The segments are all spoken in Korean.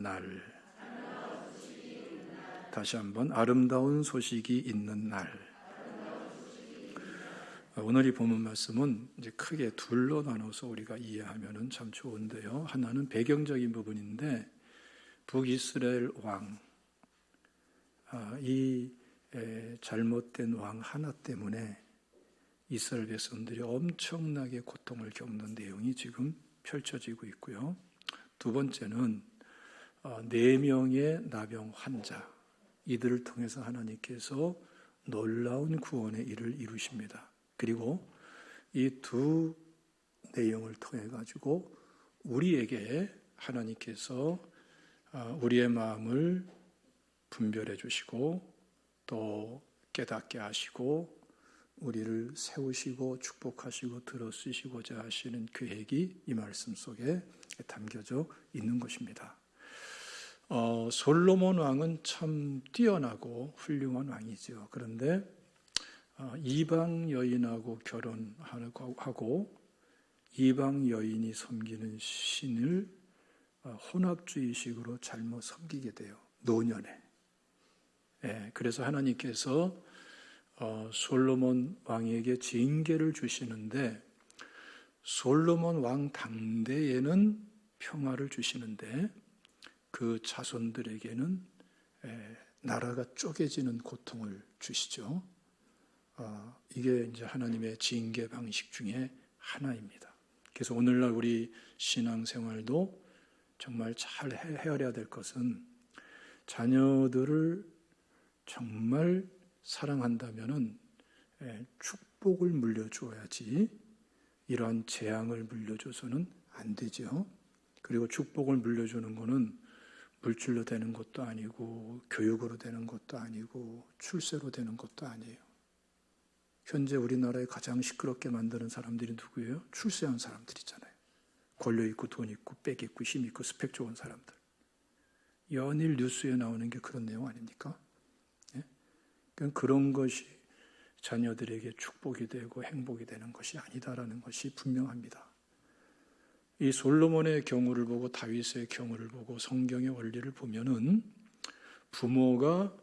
날, 다시 한번 아름다운 소식이 있는 날. 오늘 이 본문 말씀은 이제 크게 둘로 나눠서 우리가 이해하면 참 좋은데요. 하나는 배경적인 부분인데 북이스라엘 왕, 이 잘못된 왕 하나 때문에 이스라엘 백성들이 엄청나게 고통을 겪는 내용이 지금 펼쳐지고 있고요. 두 번째는 4명의 나병 환자, 이들을 통해서 하나님께서 놀라운 구원의 일을 이루십니다. 그리고 이 두 내용을 통해 가지고 우리에게 하나님께서 우리의 마음을 분별해 주시고 또 깨닫게 하시고 우리를 세우시고 축복하시고 들어쓰시고자 하시는 계획이 이 말씀 속에 담겨져 있는 것입니다. 솔로몬 왕은 참 뛰어나고 훌륭한 왕이죠. 그런데 이방 여인하고 결혼하고 이방 여인이 섬기는 신을 혼합주의식으로 잘못 섬기게 돼요. 노년에. 그래서 하나님께서 솔로몬 왕에게 징계를 주시는데 솔로몬 왕 당대에는 평화를 주시는데 그 자손들에게는 나라가 쪼개지는 고통을 주시죠. 이게 이제 하나님의 징계 방식 중에 하나입니다. 그래서 오늘날 우리 신앙생활도 정말 잘 헤아려야 될 것은 자녀들을 정말 사랑한다면은 축복을 물려주어야지 이러한 재앙을 물려줘서는 안 되죠. 그리고 축복을 물려주는 것은 물질로 되는 것도 아니고 교육으로 되는 것도 아니고 출세로 되는 것도 아니에요. 현재 우리나라에 가장 시끄럽게 만드는 사람들이 누구예요? 출세한 사람들이잖아요. 권력 있고 돈 있고 빽 있고 힘 있고 스펙 좋은 사람들. 연일 뉴스에 나오는 게 그런 내용 아닙니까? 그런 것이 자녀들에게 축복이 되고 행복이 되는 것이 아니다라는 것이 분명합니다. 이 솔로몬의 경우를 보고 다윗의 경우를 보고 성경의 원리를 보면은 부모가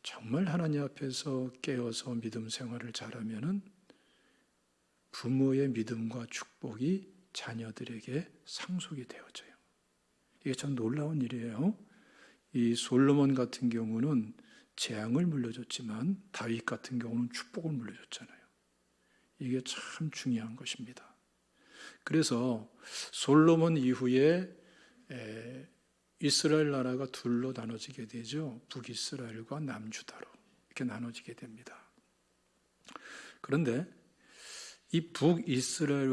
정말 하나님 앞에서 깨어서 믿음 생활을 잘하면은 부모의 믿음과 축복이 자녀들에게 상속이 되어져요. 이게 참 놀라운 일이에요. 이 솔로몬 같은 경우는 재앙을 물려줬지만 다윗 같은 경우는 축복을 물려줬잖아요. 이게 참 중요한 것입니다. 그래서 솔로몬 이후에 이스라엘 나라가 둘로 나눠지게 되죠. 북이스라엘과 남유다로 이렇게 나눠지게 됩니다. 그런데 이 북이스라엘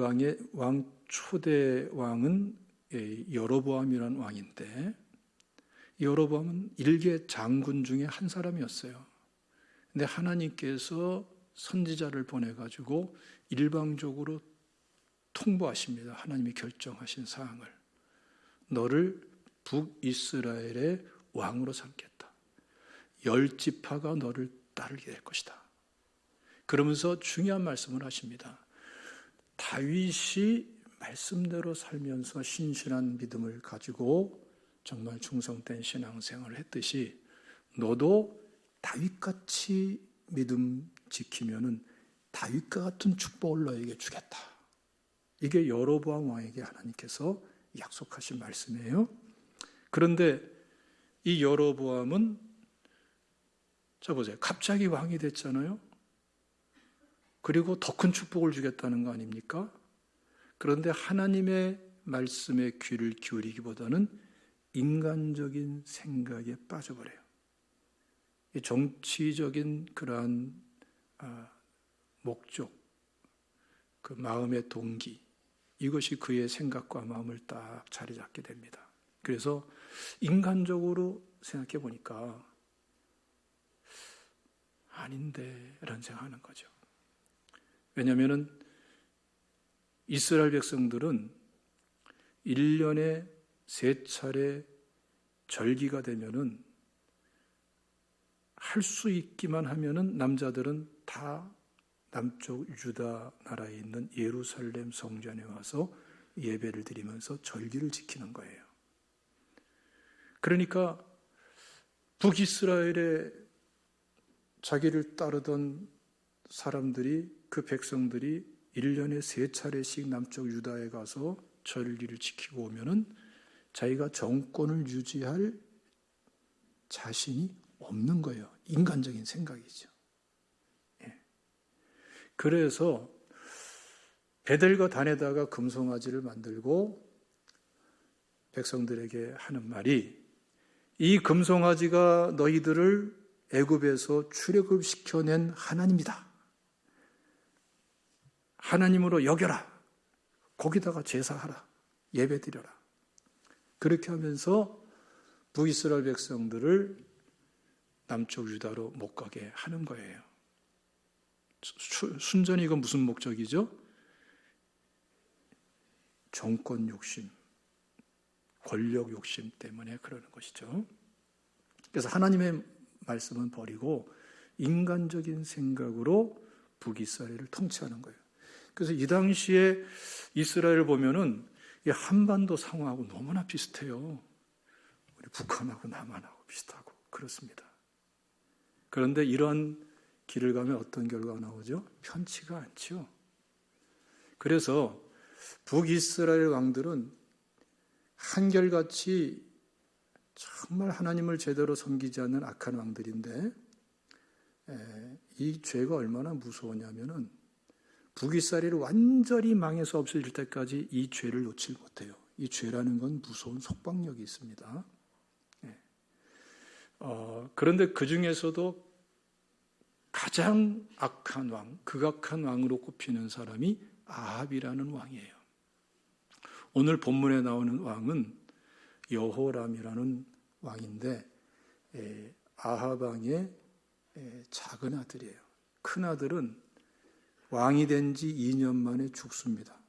왕 초대 왕은 여로보암이라는 왕인데 여로보암은 일개 장군 중에 한 사람이었어요. 근데 하나님께서 선지자를 보내가지고 일방적으로 통보하십니다. 하나님이 결정하신 사항을. 너를 북이스라엘의 왕으로 삼겠다. 10지파가 너를 따르게 될 것이다. 그러면서 중요한 말씀을 하십니다. 다윗이 말씀대로 살면서 신실한 믿음을 가지고 정말 충성된 신앙생활을 했듯이 너도 다윗같이 믿음 지키면은 다윗과 같은 축복을 너에게 주겠다. 이게 여로보암 왕에게 하나님께서 약속하신 말씀이에요. 그런데 이 여로보암은 자 보세요. 갑자기 왕이 됐잖아요. 그리고 더 큰 축복을 주겠다는 거 아닙니까? 그런데 하나님의 말씀에 귀를 기울이기보다는 인간적인 생각에 빠져버려요. 이 정치적인 그러한 목적, 그 마음의 동기, 이것이 그의 생각과 마음을 딱 자리 잡게 됩니다. 그래서 인간적으로 생각해 보니까 아닌데 라는 생각하는 거죠. 왜냐하면 이스라엘 백성들은 1년에 3차례 절기가 되면은 할 수 있기만 하면은 남자들은 다 남쪽 유다 나라에 있는 예루살렘 성전에 와서 예배를 드리면서 절기를 지키는 거예요. 그러니까 북이스라엘에 자기를 따르던 사람들이, 그 백성들이 1년에 3차례씩 남쪽 유다에 가서 절기를 지키고 오면은 자기가 정권을 유지할 자신이 없는 거예요. 인간적인 생각이죠. 그래서 베델과 단에다가 금송아지를 만들고 백성들에게 하는 말이, 이 금송아지가 너희들을 애굽에서 출애굽시켜낸 하나님이다. 하나님으로 여겨라. 거기다가 제사하라. 예배드려라. 그렇게 하면서 북이스라엘 백성들을 남쪽 유다로 못 가게 하는 거예요. 순전히 이건 무슨 목적이죠? 정권 욕심, 권력 욕심 때문에 그러는 것이죠. 그래서 하나님의 말씀은 버리고 인간적인 생각으로 북이스라엘을 통치하는 거예요. 그래서 이 당시에 이스라엘을 보면은 이 한반도 상황하고 너무나 비슷해요. 우리 북한하고 남한하고 비슷하고 그렇습니다. 그런데 이러한 길을 가면 어떤 결과가 나오죠? 편치가 않죠. 그래서 북이스라엘 왕들은 한결같이 정말 하나님을 제대로 섬기지 않는 악한 왕들인데, 이 죄가 얼마나 무서우냐면은 북이스라엘이 완전히 망해서 없어질 때까지 이 죄를 놓지 못해요. 이 죄라는 건 무서운 속박력이 있습니다. 그런데 그 중에서도 가장 악한 왕, 극악한 왕으로 꼽히는 사람이 아합이라는 왕이에요. 오늘 본문에 나오는 왕은 여호람이라는 왕인데, 아합 왕의 작은 아들이에요. 큰 아들은 왕이 된 지 2년 만에 죽습니다.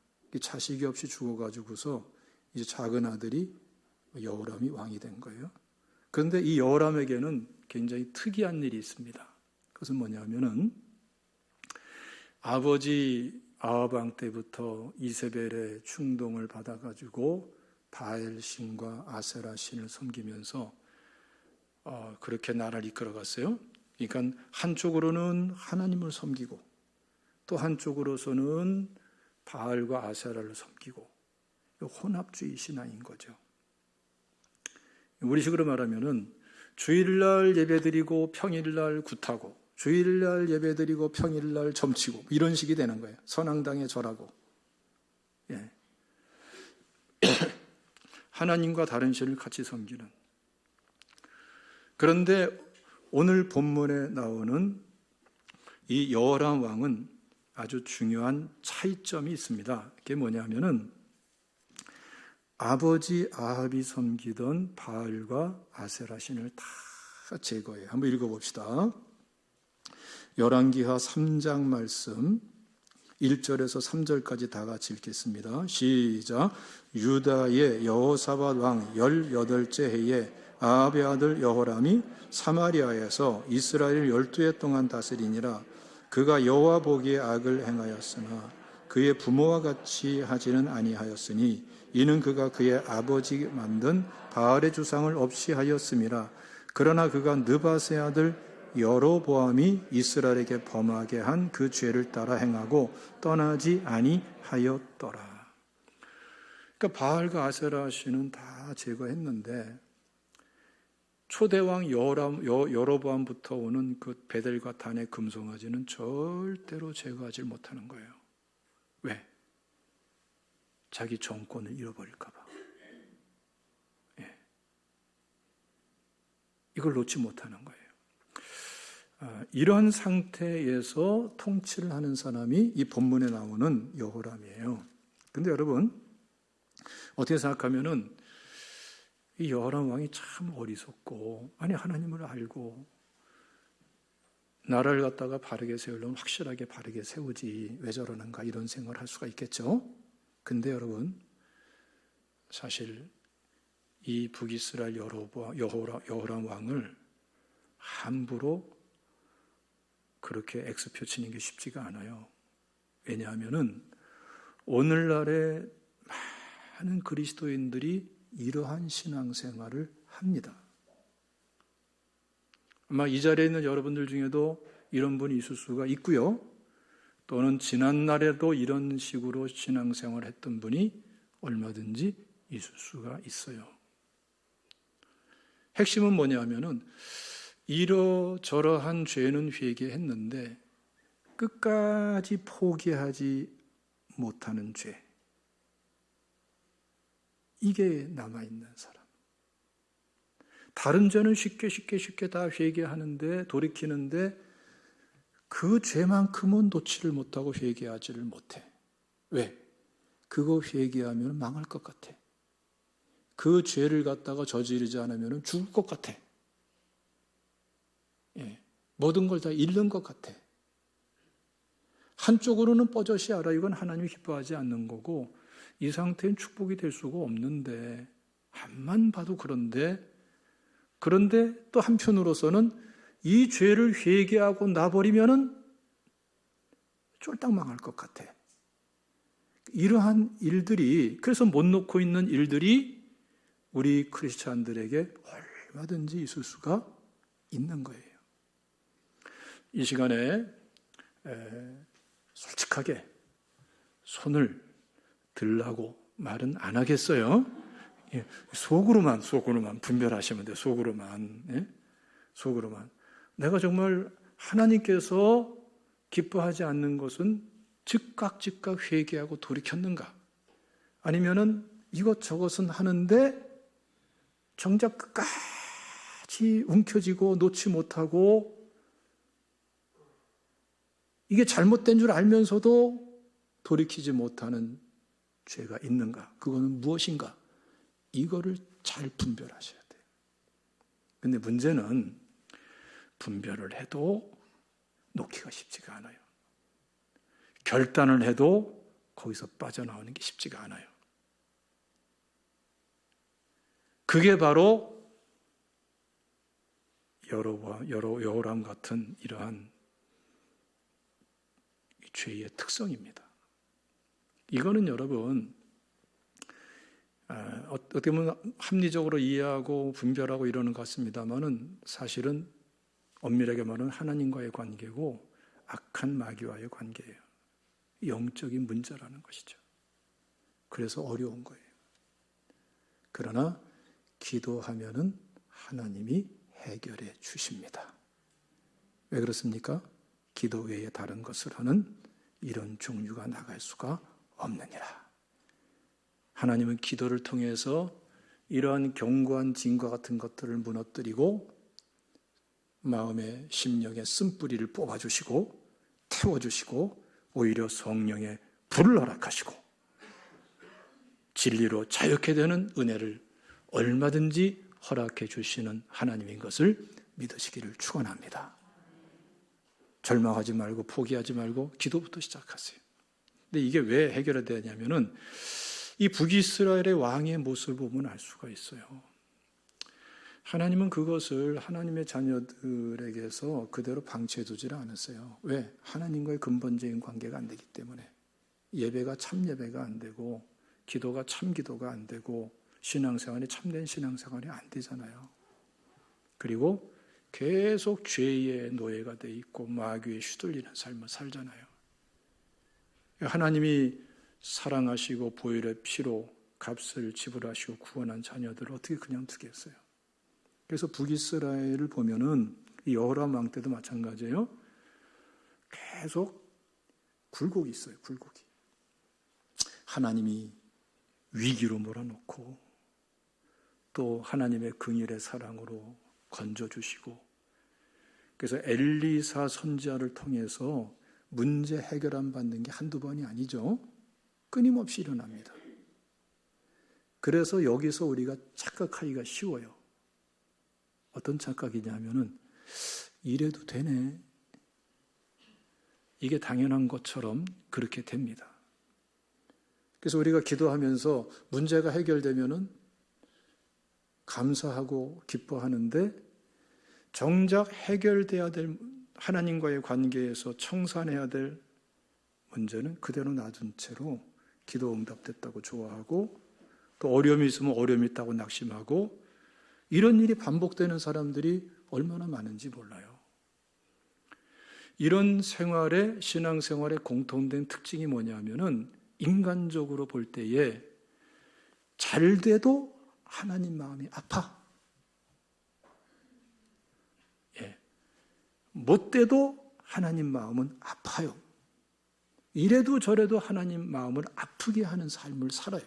자식이 없이 죽어가지고서 이제 작은 아들이 여호람이 왕이 된 거예요. 그런데 이 여호람에게는 굉장히 특이한 일이 있습니다. 그것은 뭐냐면은, 아버지 아합 왕 때부터 이세벨의 충동을 받아가지고 바알 신과 아세라 신을 섬기면서 그렇게 나라를 이끌어갔어요. 그러니까 한쪽으로는 하나님을 섬기고 또 한쪽으로서는 바알과 아세라를 섬기고, 혼합주의 신앙인 거죠. 우리식으로 말하면은 주일날 예배드리고 평일날 굿하고, 주일날 예배드리고 평일날 점치고, 이런 식이 되는 거예요. 선앙당에 절하고. 하나님과 다른 신을 같이 섬기는. 그런데 오늘 본문에 나오는 이 여호람 왕은 아주 중요한 차이점이 있습니다. 그게 뭐냐면은, 아버지 아합이 섬기던 바알과 아세라 신을 다 제거해요. 한번 읽어봅시다. 열왕기하 3장 말씀 1절에서 3절까지 다 같이 읽겠습니다. 시작. 유다의 여호사밧 왕 18째 해에 아합의 아들 여호람이 사마리아에서 이스라엘 12해 동안 다스리니라. 그가 여호와 보기에 악을 행하였으나 그의 부모와 같이 하지는 아니하였으니 이는 그가 그의 아버지 만든 바알의 주상을 없이 하였음이라. 그러나 그가 느밧의 아들 여로보암이 이스라엘에게 범하게 한 그 죄를 따라 행하고 떠나지 아니하였더라. 그러니까 바알과 아세라 신은 다 제거했는데, 초대왕 여로보암부터 오는 그 베델과 단의 금송아지는 절대로 제거하지 못하는 거예요. 왜? 자기 정권을 잃어버릴까 봐. 이걸 놓지 못하는 거예요. 이런 상태에서 통치를 하는 사람이 이 본문에 나오는 여호람이에요. 근데 여러분, 어떻게 생각하면은 이 여호람 왕이 참 어리석고, 아니 하나님을 알고 나라를 갖다가 바르게 세우려면 확실하게 바르게 세우지 왜 저러는가, 이런 생각을 할 수가 있겠죠. 근데 여러분, 사실 이 북이스라엘 여호람 왕을 함부로 그렇게 X표 치는 게 쉽지가 않아요. 왜냐하면은 오늘날의 많은 그리스도인들이 이러한 신앙생활을 합니다. 아마 이 자리에 있는 여러분들 중에도 이런 분이 있을 수가 있고요. 또는 지난날에도 이런 식으로 신앙생활을 했던 분이 얼마든지 있을 수가 있어요. 핵심은 뭐냐 하면은 이러저러한 죄는 회개했는데 끝까지 포기하지 못하는 죄. 이게 남아있는 사람. 다른 죄는 쉽게 다 회개하는데 돌이키는데 그 죄만큼은 놓지를 못하고 회개하지를 못해. 왜? 그거 회개하면 망할 것 같아. 그 죄를 갖다가 저지르지 않으면 죽을 것 같아. 예, 모든 걸 다 잃는 것 같아. 한쪽으로는 뻐젓이 알아. 이건 하나님이 기뻐하지 않는 거고 이 상태는 축복이 될 수가 없는데 앞만 봐도 그런데 또 한편으로서는 이 죄를 회개하고 나버리면은 쫄딱 망할 것 같아. 이러한 일들이, 그래서 못 놓고 있는 일들이 우리 크리스찬들에게 얼마든지 있을 수가 있는 거예요. 이 시간에 솔직하게 손을 들라고 말은 안 하겠어요. 속으로만 분별하시면 돼요. 속으로만. 내가 정말 하나님께서 기뻐하지 않는 것은 즉각 회개하고 돌이켰는가? 아니면은 이것저것은 하는데 정작 끝까지 움켜쥐고 놓지 못하고 이게 잘못된 줄 알면서도 돌이키지 못하는 죄가 있는가? 그거는 무엇인가? 이거를 잘 분별하셔야 돼요. 근데 문제는 분별을 해도 놓기가 쉽지가 않아요. 결단을 해도 거기서 빠져나오는 게 쉽지가 않아요. 그게 바로 여호람 같은 이러한 죄의 특성입니다. 이거는 여러분 어떻게 보면 합리적으로 이해하고 분별하고 이러는 것 같습니다만은 사실은 엄밀하게 말하면 하나님과의 관계고 악한 마귀와의 관계예요. 영적인 문제라는 것이죠. 그래서 어려운 거예요. 그러나 기도하면은 하나님이 해결해 주십니다. 왜 그렇습니까? 기도 외에 다른 것을 하는 이런 종류가 나갈 수가 없느니라. 하나님은 기도를 통해서 이러한 견고한 진과 같은 것들을 무너뜨리고 마음의 심령의 쓴뿌리를 뽑아주시고 태워주시고 오히려 성령의 불을 허락하시고 진리로 자유케 되는 은혜를 얼마든지 허락해 주시는 하나님인 것을 믿으시기를 축원합니다. 절망하지 말고 포기하지 말고 기도부터 시작하세요. 근데 이게 왜 해결되냐면은 이 북이스라엘의 왕의 모습을 보면 알 수가 있어요. 하나님은 그것을 하나님의 자녀들에게서 그대로 방치해두지를 않았어요. 왜? 하나님과의 근본적인 관계가 안 되기 때문에. 예배가 참 예배가 안 되고 기도가 참 기도가 안 되고 신앙생활이 참된 신앙생활이 안 되잖아요. 그리고 계속 죄의 노예가 돼 있고 마귀에 휘둘리는 삶을 살잖아요. 하나님이 사랑하시고 보혈의 피로 값을 지불하시고 구원한 자녀들을 어떻게 그냥 두겠어요? 그래서 북이스라엘을 보면은 이 여호람 왕 때도 마찬가지예요. 계속 굴곡이 있어요. 굴곡이. 하나님이 위기로 몰아넣고 또 하나님의 긍휼의 사랑으로 건져주시고 그래서 엘리사 선지자를 통해서 문제 해결 안 받는 게 한두 번이 아니죠. 끊임없이 일어납니다. 그래서 여기서 우리가 착각하기가 쉬워요. 어떤 착각이냐면은 이래도 되네. 이게 당연한 것처럼 그렇게 됩니다. 그래서 우리가 기도하면서 문제가 해결되면은 감사하고 기뻐하는데 정작 해결돼야 될 하나님과의 관계에서 청산해야 될 문제는 그대로 놔둔 채로 기도 응답됐다고 좋아하고 또 어려움이 있으면 어려움이 있다고 낙심하고 이런 일이 반복되는 사람들이 얼마나 많은지 몰라요. 이런 생활의, 신앙생활의 공통된 특징이 뭐냐면은 인간적으로 볼 때에 잘 돼도 하나님 마음이 아파. 못 돼도 하나님 마음은 아파요. 이래도 저래도 하나님 마음을 아프게 하는 삶을 살아요.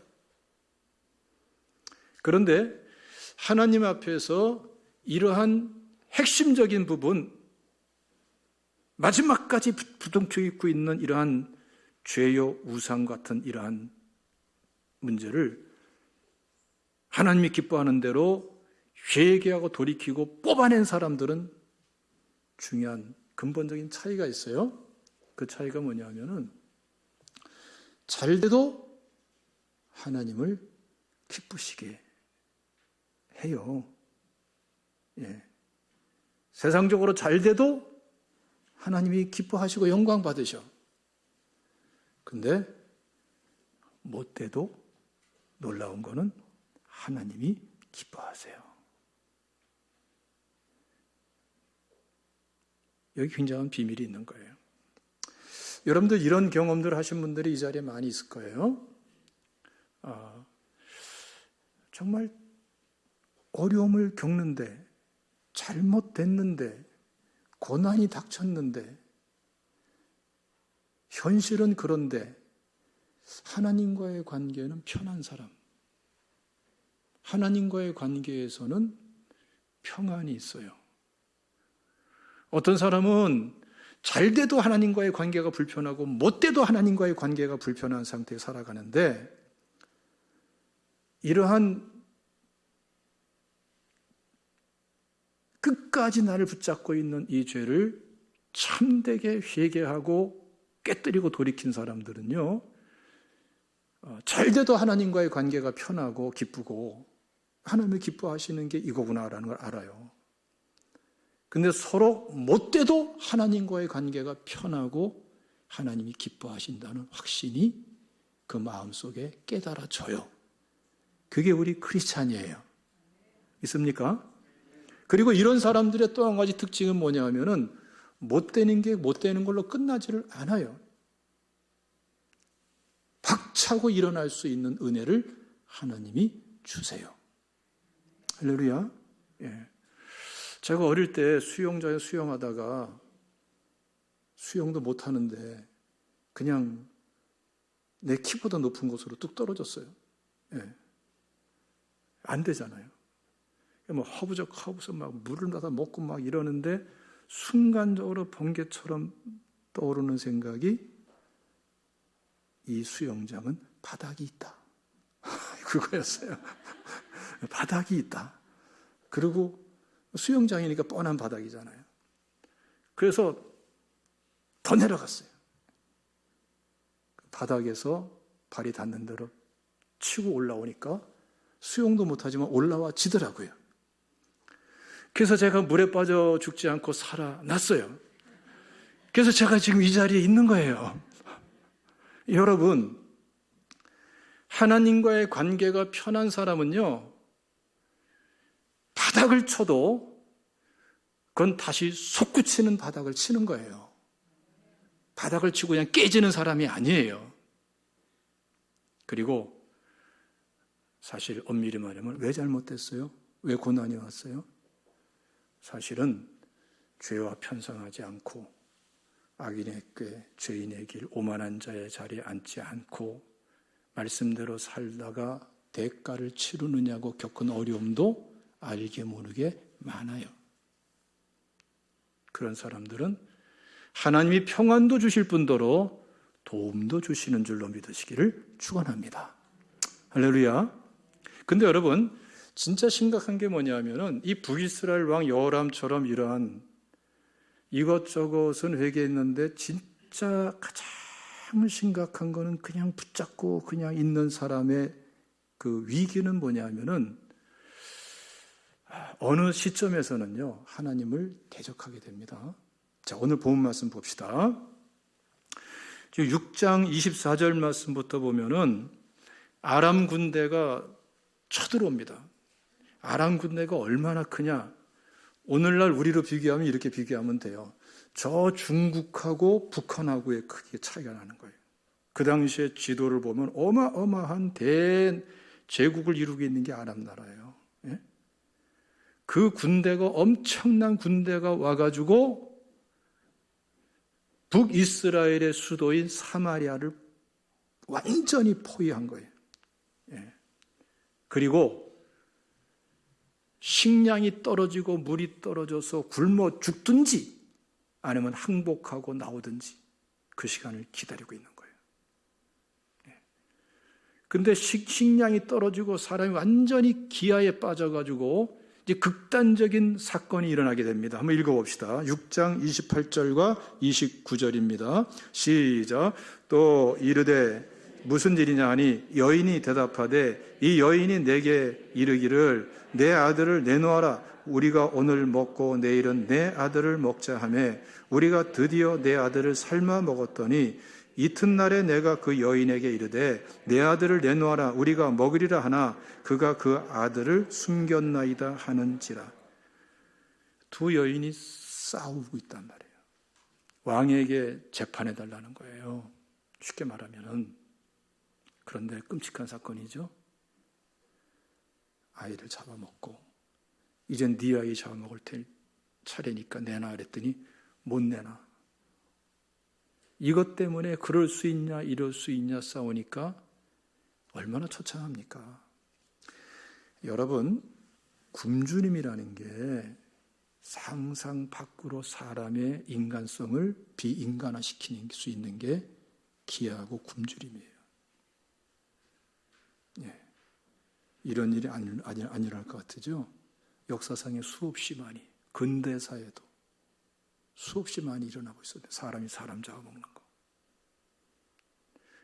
그런데 하나님 앞에서 이러한 핵심적인 부분, 마지막까지 부둥켜 입고 있는 이러한 죄요 우상 같은 이러한 문제를 하나님이 기뻐하는 대로 회개하고 돌이키고 뽑아낸 사람들은 중요한 근본적인 차이가 있어요. 그 차이가 뭐냐면은 잘 돼도 하나님을 기쁘시게 해요. 세상적으로 잘 돼도 하나님이 기뻐하시고 영광 받으셔. 근데 못 돼도 놀라운 거는 하나님이 기뻐하세요. 여기 굉장한 비밀이 있는 거예요. 여러분들 이런 경험들 하신 분들이 이 자리에 많이 있을 거예요. 정말 어려움을 겪는데, 잘못됐는데, 고난이 닥쳤는데, 현실은 그런데 하나님과의 관계는 편한 사람, 하나님과의 관계에서는 평안이 있어요. 어떤 사람은 잘 돼도 하나님과의 관계가 불편하고 못 돼도 하나님과의 관계가 불편한 상태에 살아가는데, 이러한 끝까지 나를 붙잡고 있는 이 죄를 참되게 회개하고 깨뜨리고 돌이킨 사람들은요, 잘 돼도 하나님과의 관계가 편하고 기쁘고 하나님을 기뻐하시는 게 이거구나라는 걸 알아요. 근데 서로 못 돼도 하나님과의 관계가 편하고 하나님이 기뻐하신다는 확신이 그 마음속에 깨달아져요. 그게 우리 크리스찬이에요. 있습니까? 그리고 이런 사람들의 또 한 가지 특징은 뭐냐 하면은 못 되는 게 못 되는 걸로 끝나지를 않아요. 박차고 일어날 수 있는 은혜를 하나님이 주세요. 할렐루야. 제가 어릴 때 수영장에 수영하다가 수영도 못하는데 그냥 내 키보다 높은 곳으로 뚝 떨어졌어요. 안 되잖아요. 뭐 허부적 막 물을 받아 먹고 막 이러는데 순간적으로 번개처럼 떠오르는 생각이, 이 수영장은 바닥이 있다. 그거였어요. 바닥이 있다. 그리고 수영장이니까 뻔한 바닥이잖아요. 그래서 더 내려갔어요. 바닥에서 발이 닿는 대로 치고 올라오니까 수영도 못하지만 올라와 지더라고요. 그래서 제가 물에 빠져 죽지 않고 살아났어요. 그래서 제가 지금 이 자리에 있는 거예요. 여러분, 하나님과의 관계가 편한 사람은요, 바닥을 쳐도 그건 다시 솟구치는 바닥을 치는 거예요. 바닥을 치고 그냥 깨지는 사람이 아니에요. 그리고 사실 엄밀히 말하면 왜 잘못됐어요? 왜 고난이 왔어요? 사실은 죄와 편성하지 않고 악인의 꾀, 죄인의 길, 오만한 자의 자리에 앉지 않고 말씀대로 살다가 대가를 치르느냐고 겪은 어려움도 알게 모르게 많아요. 그런 사람들은 하나님이 평안도 주실 뿐더러 도움도 주시는 줄로 믿으시기를 축원합니다. 할렐루야. 근데 여러분, 진짜 심각한 게 뭐냐면은 이 북이스라엘 왕 여호람처럼 이러한 이것저것은 회개했는데 진짜 가장 심각한 거는 그냥 붙잡고 그냥 있는 사람의 그 위기는 뭐냐면은 어느 시점에서는요, 하나님을 대적하게 됩니다. 자, 오늘 본 말씀 봅시다. 6장 24절 말씀부터 보면은 아람 군대가 쳐들어옵니다. 아람 군대가 얼마나 크냐? 오늘날 우리로 비교하면 이렇게 비교하면 돼요. 저 중국하고 북한하고의 크기에 차이가 나는 거예요. 그 당시에 지도를 보면 어마어마한 대제국을 이루고 있는 게 아람 나라예요. 예? 그 군대가 엄청난 군대가 와가지고 북이스라엘의 수도인 사마리아를 완전히 포위한 거예요. 예. 그리고 식량이 떨어지고 물이 떨어져서 굶어 죽든지 아니면 항복하고 나오든지 그 시간을 기다리고 있는 거예요. 근데 식량이 떨어지고 사람이 완전히 기아에 빠져가지고 이제 극단적인 사건이 일어나게 됩니다. 한번 읽어봅시다. 6장 28절과 29절입니다. 시작. 또 이르되 무슨 일이냐 하니 여인이 대답하되 이 여인이 내게 이르기를 내 아들을 내놓아라. 우리가 오늘 먹고 내일은 내 아들을 먹자 하며 우리가 드디어 내 아들을 삶아 먹었더니 이튿날에 내가 그 여인에게 이르되 내 아들을 내놓아라. 우리가 먹으리라 하나 그가 그 아들을 숨겼나이다 하는지라. 두 여인이 싸우고 있단 말이에요. 왕에게 재판해 달라는 거예요. 쉽게 말하면은. 그런데 끔찍한 사건이죠. 아이를 잡아먹고 이젠 네 아이 잡아먹을 차례니까 내놔 그랬더니 못 내놔. 이것 때문에 그럴 수 있냐 이럴 수 있냐 싸우니까 얼마나 처참합니까? 여러분, 굶주림이라는 게 상상 밖으로 사람의 인간성을 비인간화시키는 수 있는 게 기아하고 굶주림이에요. 예. 이런 일이 안 일어날 것 같으죠? 역사상에 수없이 많이, 근대사에도 수없이 많이 일어나고 있어요. 사람이 사람 잡아먹는 거.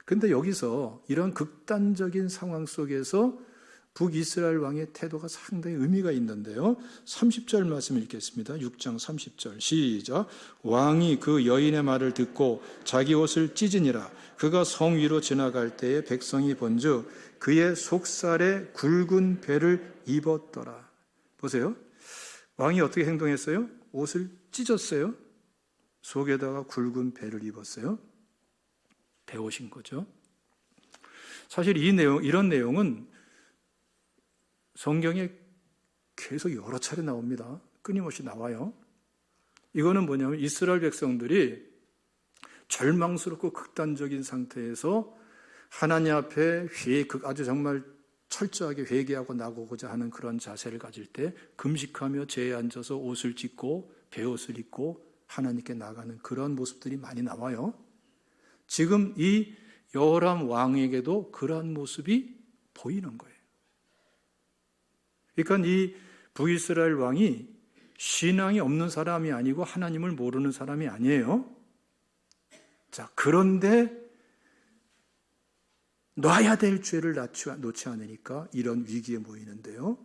근데 여기서 이런 극단적인 상황 속에서 북이스라엘 왕의 태도가 상당히 의미가 있는데요. 30절 말씀 읽겠습니다. 6장 30절 시작. 왕이 그 여인의 말을 듣고 자기 옷을 찢으니라. 그가 성 위로 지나갈 때에 백성이 본즉 그의 속살에 굵은 배를 입었더라. 보세요. 왕이 어떻게 행동했어요? 옷을 찢었어요. 속에다가 굵은 배를 입었어요. 배옷인 거죠. 사실 이런 내용은 성경에 계속 여러 차례 나옵니다. 끊임없이 나와요. 이거는 뭐냐면 이스라엘 백성들이 절망스럽고 극단적인 상태에서 하나님 앞에 아주 정말 철저하게 회개하고 나오고자 하는 그런 자세를 가질 때 금식하며 제에 앉아서 옷을 찢고 배옷을 입고 하나님께 나가는 그런 모습들이 많이 나와요. 지금 이 여호람 왕에게도 그러한 모습이 보이는 거예요. 그러니까 이 북이스라엘 왕이 신앙이 없는 사람이 아니고 하나님을 모르는 사람이 아니에요. 자, 그런데 놔야 될 죄를 놓지 않으니까 이런 위기에 모이는데요.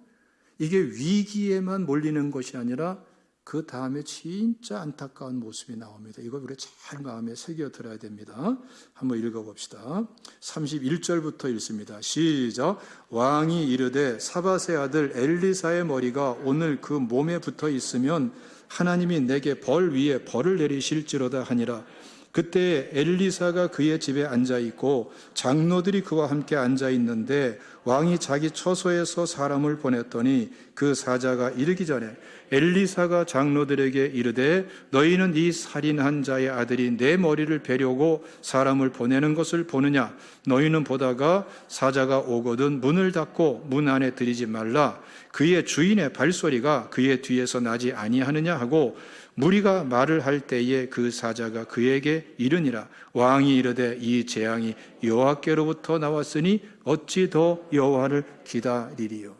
이게 위기에만 몰리는 것이 아니라 그 다음에 진짜 안타까운 모습이 나옵니다. 이걸 우리가 잘 마음에 새겨들어야 됩니다. 한번 읽어봅시다. 31절부터 읽습니다. 시작. 왕이 이르되 사밧의 아들 엘리사의 머리가 오늘 그 몸에 붙어 있으면 하나님이 내게 벌 위에 벌을 내리실지로다 하니라. 그때 엘리사가 그의 집에 앉아있고 장로들이 그와 함께 앉아있는데 왕이 자기 처소에서 사람을 보냈더니 그 사자가 이르기 전에 엘리사가 장로들에게 이르되 너희는 이 살인한 자의 아들이 내 머리를 베려고 사람을 보내는 것을 보느냐? 너희는 보다가 사자가 오거든 문을 닫고 문 안에 들이지 말라. 그의 주인의 발소리가 그의 뒤에서 나지 아니하느냐 하고 무리가 말을 할 때에 그 사자가 그에게 이르니라. 왕이 이르되 이 재앙이 여호와께로부터 나왔으니 어찌 더 여호와를 기다리리요.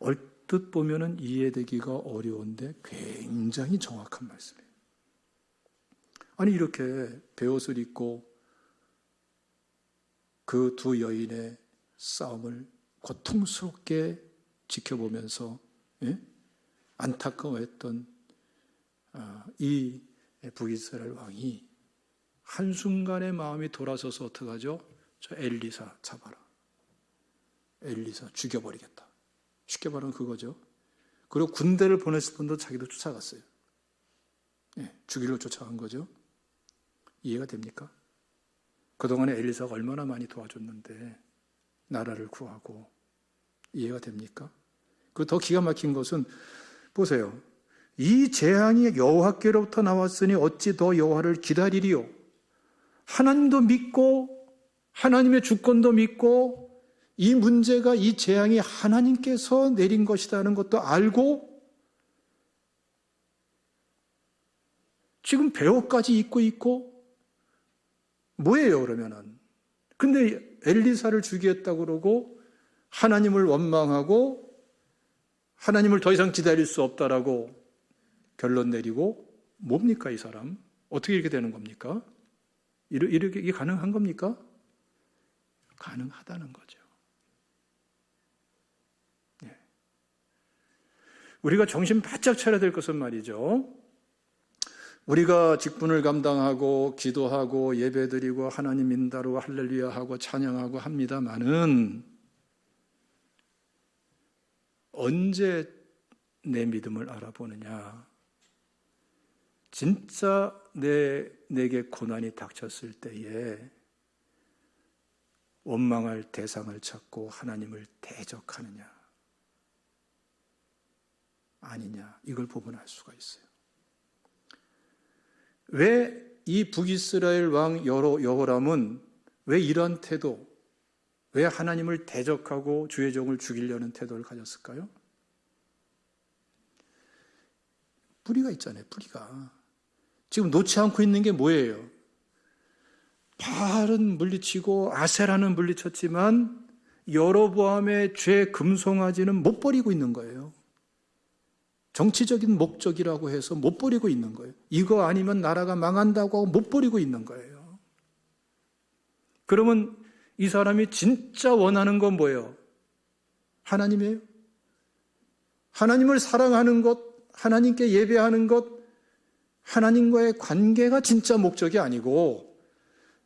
얼뜻 보면은 이해되기가 어려운데 굉장히 정확한 말씀이에요. 아니 이렇게 베옷을 입고 그 두 여인의 싸움을 고통스럽게 지켜보면서 안타까워했던 이 북이스라엘 왕이 한순간에 마음이 돌아서서 어떡하죠? 저 엘리사 잡아라. 엘리사 죽여버리겠다. 쉽게 말하면 그거죠. 그리고 군대를 보냈을 뿐도 자기도 쫓아갔어요. 죽이려 쫓아간 거죠. 이해가 됩니까? 그동안에 엘리사가 얼마나 많이 도와줬는데 나라를 구하고. 이해가 됩니까? 그 더 기가 막힌 것은 보세요. 이 재앙이 여호와께로부터 나왔으니 어찌 더 여호와를 기다리리요. 하나님도 믿고 하나님의 주권도 믿고 이 문제가, 이 재앙이 하나님께서 내린 것이라는 것도 알고 지금 배옷까지 입고 있고 뭐예요 그러면은. 근데 엘리사를 죽이겠다고 그러고 하나님을 원망하고 하나님을 더 이상 기다릴 수 없다라고 결론 내리고, 뭡니까 이 사람? 어떻게 이렇게 되는 겁니까? 이렇게 이게 가능한 겁니까? 가능하다는 거죠. 우리가 정신 바짝 차려야 될 것은 말이죠, 우리가 직분을 감당하고 기도하고 예배드리고 하나님 인다로 할렐루야하고 찬양하고 합니다마는 언제 내 믿음을 알아보느냐. 진짜 내게 고난이 닥쳤을 때에 원망할 대상을 찾고 하나님을 대적하느냐 아니냐, 이걸 보면 알 수가 있어요. 왜 이 북이스라엘 왕 여호람은 왜 이런 태도, 왜 하나님을 대적하고 주의 종을 죽이려는 태도를 가졌을까요? 뿌리가 있잖아요. 뿌리가. 지금 놓지 않고 있는 게 뭐예요? 바알은 물리치고 아세라는 물리쳤지만 여로보암의 죄 금송아지는 못 버리고 있는 거예요. 정치적인 목적이라고 해서 못 버리고 있는 거예요. 이거 아니면 나라가 망한다고 하고 못 버리고 있는 거예요. 그러면 이 사람이 진짜 원하는 건 뭐예요? 하나님이에요. 하나님을 사랑하는 것, 하나님께 예배하는 것, 하나님과의 관계가 진짜 목적이 아니고,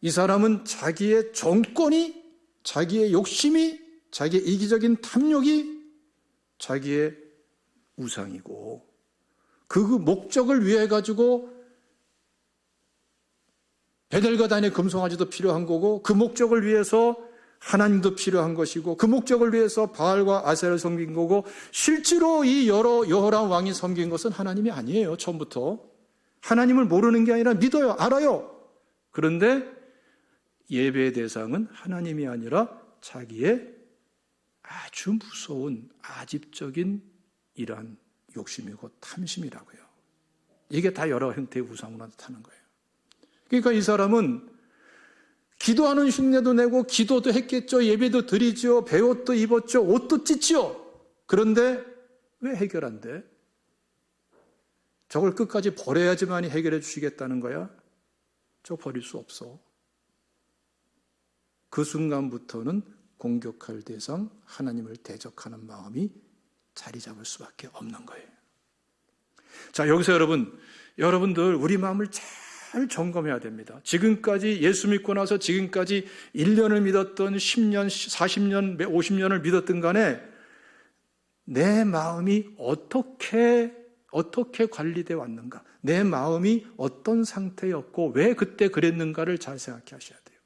이 사람은 자기의 정권이, 자기의 욕심이, 자기의 이기적인 탐욕이 자기의 우상이고, 그 목적을 위해 가지고 베델과 단의 금송아지도 필요한 거고, 그 목적을 위해서 하나님도 필요한 것이고, 그 목적을 위해서 바알과 아세라를 섬긴 거고, 실제로 이 여호람 왕이 섬긴 것은 하나님이 아니에요. 처음부터 하나님을 모르는 게 아니라 믿어요, 알아요. 그런데 예배의 대상은 하나님이 아니라 자기의 아주 무서운 아집적인 이러한 욕심이고 탐심이라고요. 이게 다 여러 형태의 우상으로 나타나는 거예요. 그러니까 이 사람은 기도하는 흉내도 내고 기도도 했겠죠. 예배도 드리죠. 배옷도 입었죠. 옷도 찢죠. 그런데 왜 해결 안 돼? 저걸 끝까지 버려야지만이 해결해 주시겠다는 거야? 저 버릴 수 없어. 그 순간부터는 공격할 대상, 하나님을 대적하는 마음이 자리 잡을 수밖에 없는 거예요. 자, 여기서 여러분들 우리 마음을 잘 점검해야 됩니다. 지금까지 예수 믿고 나서 지금까지 1년을 믿었던 10년, 40년, 50년을 믿었던 간에 내 마음이 어떻게 관리되어 왔는가, 내 마음이 어떤 상태였고 왜 그때 그랬는가를 잘 생각해 하셔야 돼요.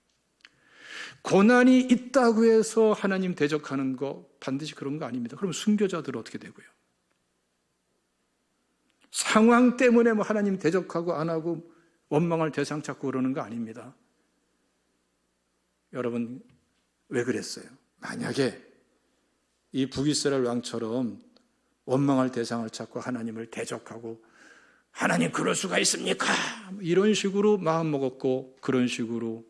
고난이 있다고 해서 하나님 대적하는 거 반드시 그런 거 아닙니다. 그럼 순교자들은 어떻게 되고요? 상황 때문에 뭐 하나님 대적하고 안 하고 원망할 대상 찾고 그러는 거 아닙니다. 여러분 왜 그랬어요? 만약에 이 북이스라엘 왕처럼 원망할 대상을 찾고 하나님을 대적하고 하나님 그럴 수가 있습니까? 이런 식으로 마음 먹었고 그런 식으로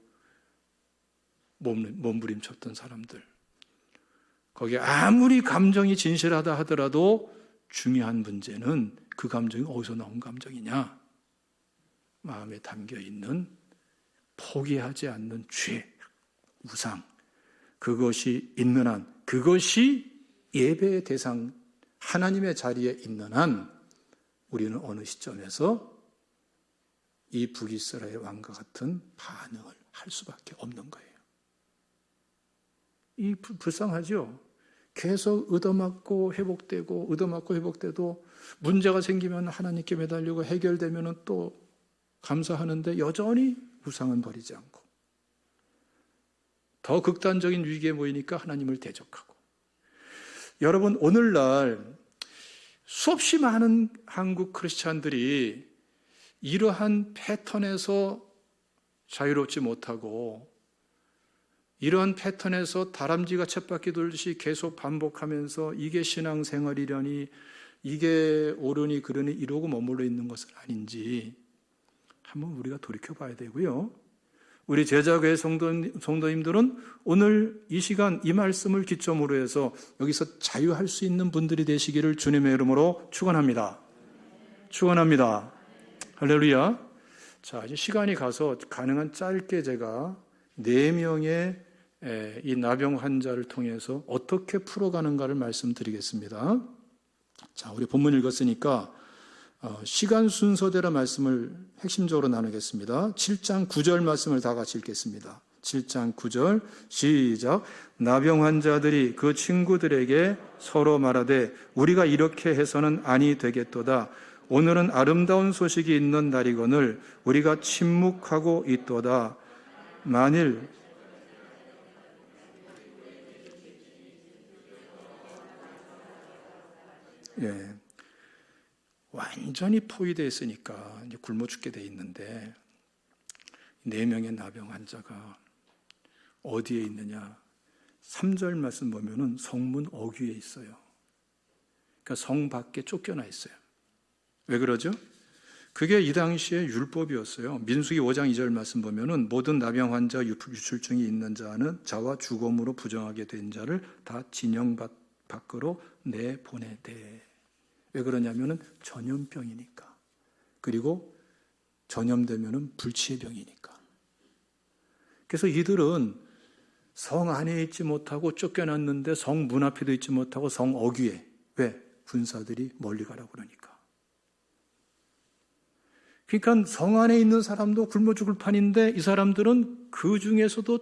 몸부림쳤던 사람들, 거기에 아무리 감정이 진실하다 하더라도 중요한 문제는 그 감정이 어디서 나온 감정이냐, 마음에 담겨있는 포기하지 않는 죄, 우상, 그것이 있는 한, 그것이 예배의 대상 하나님의 자리에 있는 한 우리는 어느 시점에서 이 북이스라엘 왕과 같은 반응을 할 수밖에 없는 거예요. 이 불쌍하죠? 계속 얻어맞고 회복되고 얻어맞고 회복돼도 문제가 생기면 하나님께 매달리고 해결되면 또 감사하는데 여전히 우상은 버리지 않고 더 극단적인 위기에 모이니까 하나님을 대적하고. 여러분, 오늘날 수없이 많은 한국 크리스찬들이 이러한 패턴에서 자유롭지 못하고 이러한 패턴에서 다람쥐가 쳇바퀴 돌듯이 계속 반복하면서 이게 신앙생활이려니 이게 옳으니 그러니 이러고 머물러 있는 것은 아닌지 한번 우리가 돌이켜봐야 되고요. 우리 제자교회 성도님들은 오늘 이 시간 이 말씀을 기점으로 해서 여기서 자유할 수 있는 분들이 되시기를 주님의 이름으로 축원합니다. 축원합니다. 할렐루야. 자, 이제 시간이 가서 가능한 짧게 제가 4명의 이 나병 환자를 통해서 어떻게 풀어가는가를 말씀드리겠습니다. 자, 우리 본문 읽었으니까 시간 순서대로 말씀을 핵심적으로 나누겠습니다. 7장 9절 말씀을 다 같이 읽겠습니다. 7장 9절 시작. 나병 환자들이 그 친구들에게 서로 말하되 우리가 이렇게 해서는 아니 되겠도다. 오늘은 아름다운 소식이 있는 날이거늘 우리가 침묵하고 있도다. 만일 완전히 포위되어 있으니까 이제 굶어 죽게 돼 있는데 4명의 나병 환자가 어디에 있느냐? 3절 말씀 보면은 성문 어귀에 있어요. 그러니까 성 밖에 쫓겨나 있어요. 왜 그러죠? 그게 이 당시에 율법이었어요. 민수기 5장 2절 말씀 보면은 모든 나병 환자 유출증이 있는 자와 죽음으로 부정하게 된 자를 다 진영 밖으로 내보내되. 왜 그러냐면은 전염병이니까. 그리고 전염되면은 불치의 병이니까. 그래서 이들은 성 안에 있지 못하고 쫓겨났는데 성 문 앞에도 있지 못하고 성 어귀에. 왜? 군사들이 멀리 가라고 그러니까. 그러니까 성 안에 있는 사람도 굶어 죽을 판인데 이 사람들은 그 중에서도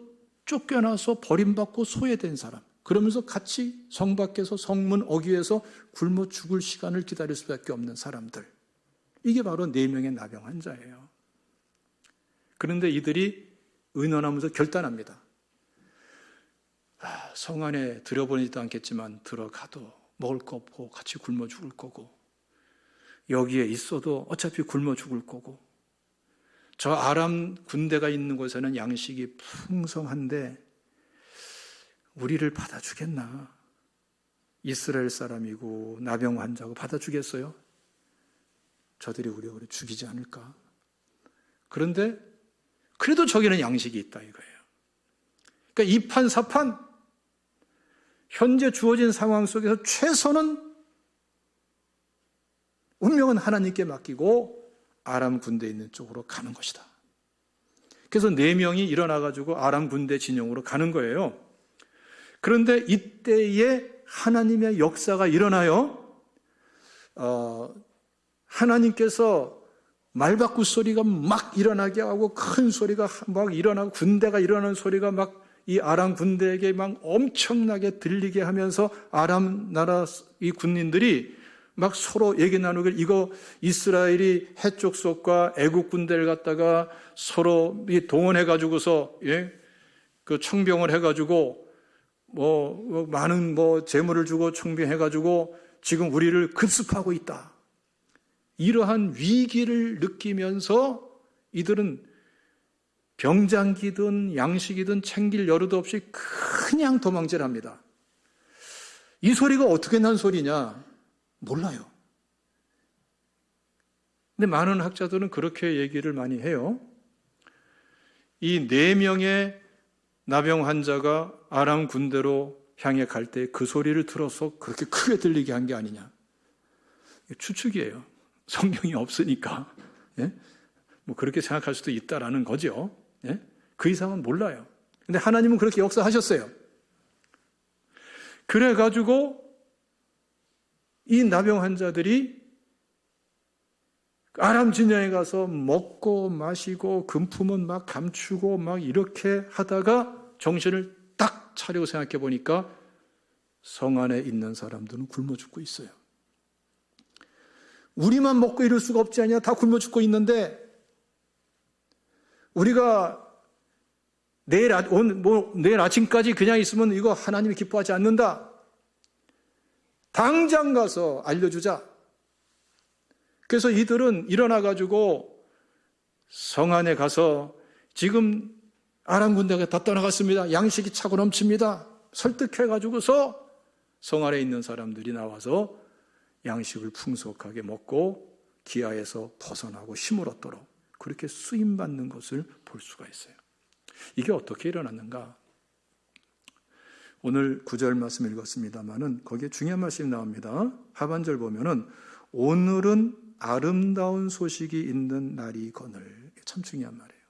쫓겨나서 버림받고 소외된 사람. 그러면서 같이 성 밖에서 성문 어귀에서 굶어 죽을 시간을 기다릴 수밖에 없는 사람들. 이게 바로 4명의 나병 환자예요. 그런데 이들이 의논하면서 결단합니다. 성 안에 들여보내지도 않겠지만 들어가도 먹을 거 없고 같이 굶어 죽을 거고 여기에 있어도 어차피 굶어 죽을 거고 저 아람 군대가 있는 곳에는 양식이 풍성한데 우리를 받아주겠나? 이스라엘 사람이고 나병 환자고 받아주겠어요? 저들이 우리를 죽이지 않을까? 그런데 그래도 저기는 양식이 있다 이거예요. 그러니까 이판사판 현재 주어진 상황 속에서 최선은 운명은 하나님께 맡기고 아람 군대에 있는 쪽으로 가는 것이다. 그래서 4명이 일어나가지고 아람 군대 진영으로 가는 거예요. 그런데 이때에 하나님의 역사가 일어나요. 하나님께서 말바꾸 소리가 막 일어나게 하고 큰 소리가 막 일어나고 군대가 일어나는 소리가 막 이 아람 군대에게 막 엄청나게 들리게 하면서 아람 나라 이 군인들이 막 서로 얘기 나누길 이거 이스라엘이 해쪽 속과 애국 군대를 갖다가 서로 동원해 가지고서 그 청병을 해 가지고 많은 재물을 주고 청병해 가지고 지금 우리를 급습하고 있다. 이러한 위기를 느끼면서 이들은 병장기든 양식이든 챙길 여유도 없이 그냥 도망질합니다. 이 소리가 어떻게 난 소리냐? 몰라요. 근데 많은 학자들은 그렇게 얘기를 많이 해요. 이 4명의 나병 환자가 아람 군대로 향해 갈 때 그 소리를 들어서 그렇게 크게 들리게 한 게 아니냐. 추측이에요. 성경이 없으니까. 뭐 그렇게 생각할 수도 있다라는 거죠. 그 이상은 몰라요. 근데 하나님은 그렇게 역사하셨어요. 그래가지고 이 나병 환자들이 아람 진영에 가서 먹고 마시고 금품은 막 감추고 막 이렇게 하다가 정신을 딱 차리고 생각해 보니까 성 안에 있는 사람들은 굶어 죽고 있어요. 우리만 먹고 이럴 수가 없지 않냐? 다 굶어 죽고 있는데 우리가 내일 아침까지 그냥 있으면 이거 하나님이 기뻐하지 않는다. 당장 가서 알려주자. 그래서 이들은 일어나가지고 성 안에 가서 지금 아람 군대가 다 떠나갔습니다. 양식이 차고 넘칩니다. 설득해가지고서 성 안에 있는 사람들이 나와서 양식을 풍족하게 먹고 기아에서 벗어나고 힘을 얻도록 그렇게 쓰임받는 것을 볼 수가 있어요. 이게 어떻게 일어났는가? 오늘 9절 말씀 읽었습니다마는 거기에 중요한 말씀이 나옵니다. 하반절 보면은 오늘은 아름다운 소식이 있는 날이거늘. 참 중요한 말이에요.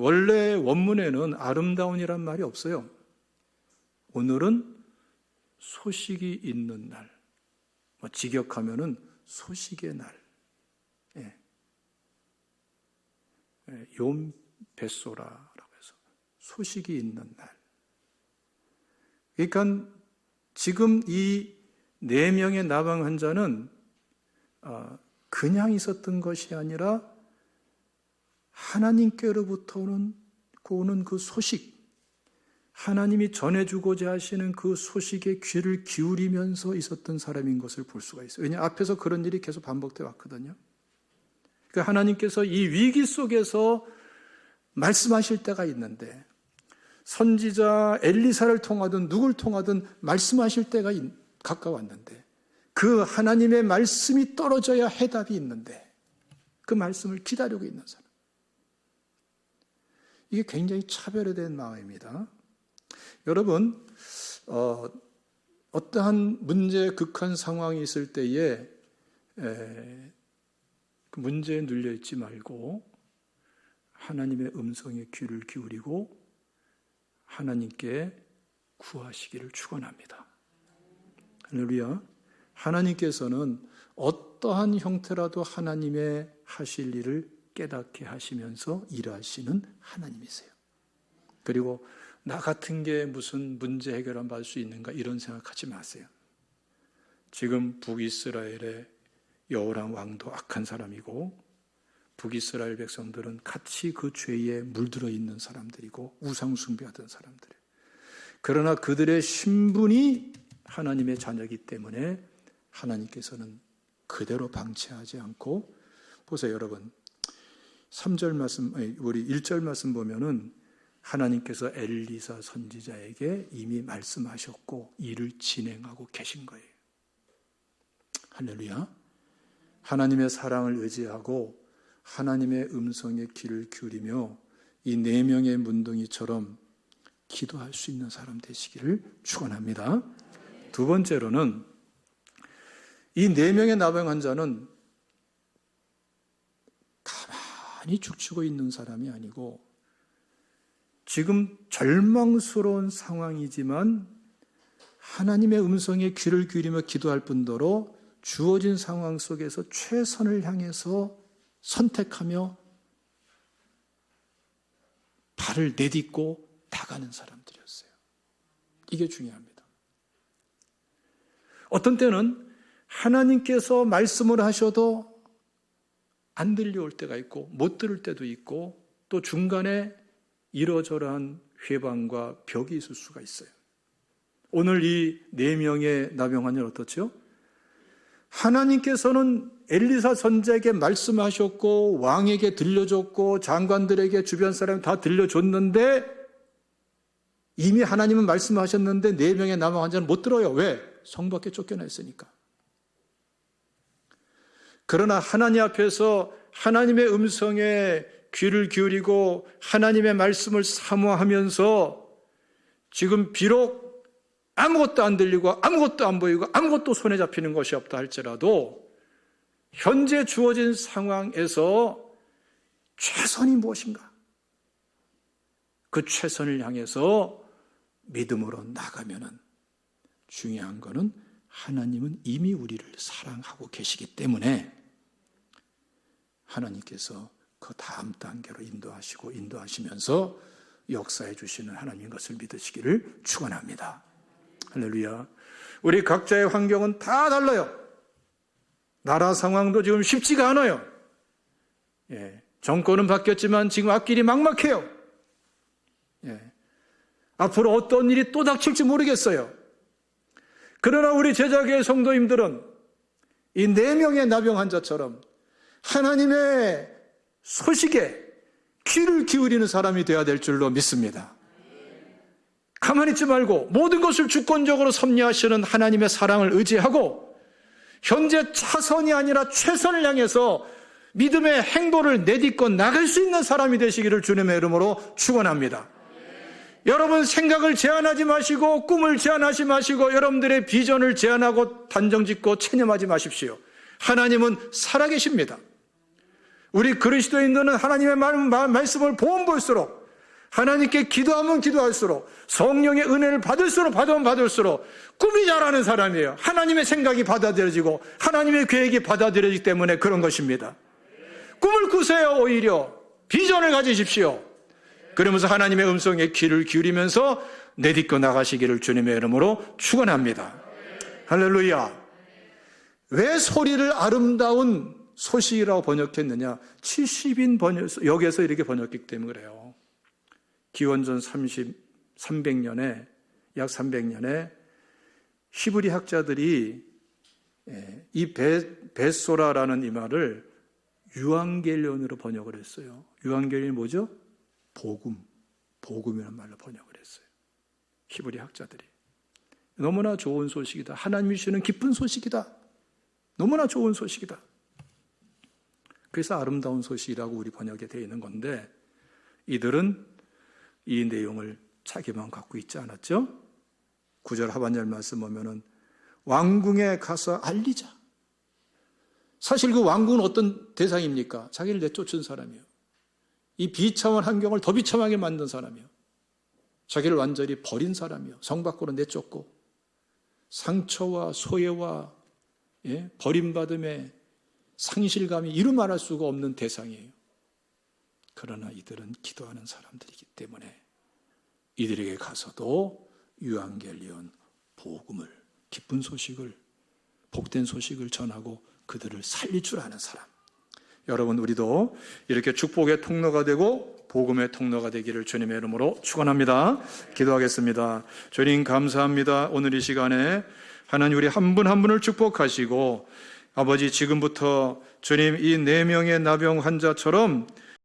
원래 원문에는 아름다운이란 말이 없어요. 오늘은 소식이 있는 날. 직역하면은 소식의 날. 욤 베소라라고 해서 소식이 있는 날. 그러니까 지금 이 4명의 나방 환자는 그냥 있었던 것이 아니라 하나님께로부터 오는 그 소식, 하나님이 전해주고자 하시는 그 소식에 귀를 기울이면서 있었던 사람인 것을 볼 수가 있어요. 왜냐하면 앞에서 그런 일이 계속 반복되어 왔거든요. 그러니까 하나님께서 이 위기 속에서 말씀하실 때가 있는데 선지자 엘리사를 통하든 누굴 통하든 말씀하실 때가 가까웠는데 그 하나님의 말씀이 떨어져야 해답이 있는데 그 말씀을 기다리고 있는 사람. 이게 굉장히 차별화된 마음입니다. 여러분, 어떠한 문제, 극한 상황이 있을 때에 그 문제에 눌려있지 말고 하나님의 음성에 귀를 기울이고 하나님께 구하시기를 축원합니다. 할렐루야. 하나님께서는 어떠한 형태라도 하나님의 하실 일을 깨닫게 하시면서 일하시는 하나님이세요. 그리고 나 같은 게 무슨 문제 해결을 받을 수 있는가 이런 생각하지 마세요. 지금 북이스라엘의 여호람 왕도 악한 사람이고 북이스라엘 백성들은 같이 그 죄에 물들어 있는 사람들이고 우상 숭배하던 사람들이에요. 그러나 그들의 신분이 하나님의 자녀이기 때문에 하나님께서는 그대로 방치하지 않고 보세요 여러분. 3절 말씀, 우리 1절 말씀 보면은 하나님께서 엘리사 선지자에게 이미 말씀하셨고 일을 진행하고 계신 거예요. 할렐루야. 하나님의 사랑을 의지하고 하나님의 음성에 귀를 기울이며 이 4명의 문둥이처럼 기도할 수 있는 사람 되시기를 축원합니다. 두 번째로는 이 4명의 나병 환자는 가만히 죽치고 있는 사람이 아니고 지금 절망스러운 상황이지만 하나님의 음성에 귀를 기울이며 기도할 뿐더러 주어진 상황 속에서 최선을 향해서 선택하며 발을 내딛고 나가는 사람들이었어요. 이게 중요합니다. 어떤 때는 하나님께서 말씀을 하셔도 안 들려올 때가 있고 못 들을 때도 있고 또 중간에 이러저러한 회방과 벽이 있을 수가 있어요. 오늘 이 4명의 나병환자는 어떻죠? 하나님께서는 엘리사 선지자에게 말씀하셨고 왕에게 들려줬고 장관들에게 주변 사람 다 들려줬는데 이미 하나님은 말씀하셨는데 4명의 나병환자는 못 들어요. 왜? 성 밖에 쫓겨나 있으니까. 그러나 하나님 앞에서 하나님의 음성에 귀를 기울이고 하나님의 말씀을 사모하면서 지금 비록 아무것도 안 들리고 아무것도 안 보이고 아무것도 손에 잡히는 것이 없다 할지라도 현재 주어진 상황에서 최선이 무엇인가? 그 최선을 향해서 믿음으로 나가면은 중요한 것은 하나님은 이미 우리를 사랑하고 계시기 때문에 하나님께서 그 다음 단계로 인도하시면서 역사해 주시는 하나님인 것을 믿으시기를 축원합니다. 할렐루야. 우리 각자의 환경은 다 달라요. 나라 상황도 지금 쉽지가 않아요. 정권은 바뀌었지만 지금 앞길이 막막해요. 앞으로 어떤 일이 또 닥칠지 모르겠어요. 그러나 우리 제자교회 성도님들은 이 4명의 나병 환자처럼 하나님의 소식에 귀를 기울이는 사람이 되어야 될 줄로 믿습니다. 가만히 있지 말고 모든 것을 주권적으로 섭리하시는 하나님의 사랑을 의지하고 현재 차선이 아니라 최선을 향해서 믿음의 행보를 내딛고 나갈 수 있는 사람이 되시기를 주님의 이름으로 축원합니다. 여러분 생각을 제한하지 마시고 꿈을 제한하지 마시고 여러분들의 비전을 제한하고 단정짓고 체념하지 마십시오. 하나님은 살아계십니다. 우리 그리스도인들은 하나님의 말씀을 보면 볼수록 하나님께 기도하면 기도할수록 성령의 은혜를 받을수록 받으면 받을수록 꿈이 자라는 사람이에요. 하나님의 생각이 받아들여지고 하나님의 계획이 받아들여지기 때문에 그런 것입니다. 꿈을 꾸세요. 오히려 비전을 가지십시오. 그러면서 하나님의 음성에 귀를 기울이면서 내딛고 나가시기를 주님의 이름으로 축원합니다. 할렐루야. 왜 소리를 아름다운 소식이라고 번역했느냐? 70인 역에서 이렇게 번역했기 때문에 그래요. 기원전 300년에 약 300년에 히브리 학자들이 이 베소라라는 이 말을 유앙겔리온으로 번역을 했어요. 유앙겔리온이 뭐죠? 복음이라는 말로 번역을 했어요. 히브리 학자들이. 너무나 좋은 소식이다. 하나님이 주시는 기쁜 소식이다. 너무나 좋은 소식이다. 그래서 아름다운 소식이라고 우리 번역에 되어 있는 건데 이들은 이 내용을 자기만 갖고 있지 않았죠? 9절 하반절 말씀 보면은 왕궁에 가서 알리자. 사실 그 왕궁은 어떤 대상입니까? 자기를 내쫓은 사람이에요. 이 비참한 환경을 더 비참하게 만든 사람이에요. 자기를 완전히 버린 사람이에요. 성 밖으로 내쫓고 상처와 소외와 버림받음의 상실감이 이루 말할 수가 없는 대상이에요. 그러나 이들은 기도하는 사람들이기 때문에 이들에게 가서도 유앙겔리온 복음을, 기쁜 소식을, 복된 소식을 전하고 그들을 살릴 줄 아는 사람. 여러분 우리도 이렇게 축복의 통로가 되고 복음의 통로가 되기를 주님의 이름으로 축원합니다. 기도하겠습니다. 주님 감사합니다. 오늘 이 시간에 하나님 우리 한 분 한 분을 축복하시고 아버지 지금부터 주님 이 4명의 나병 환자처럼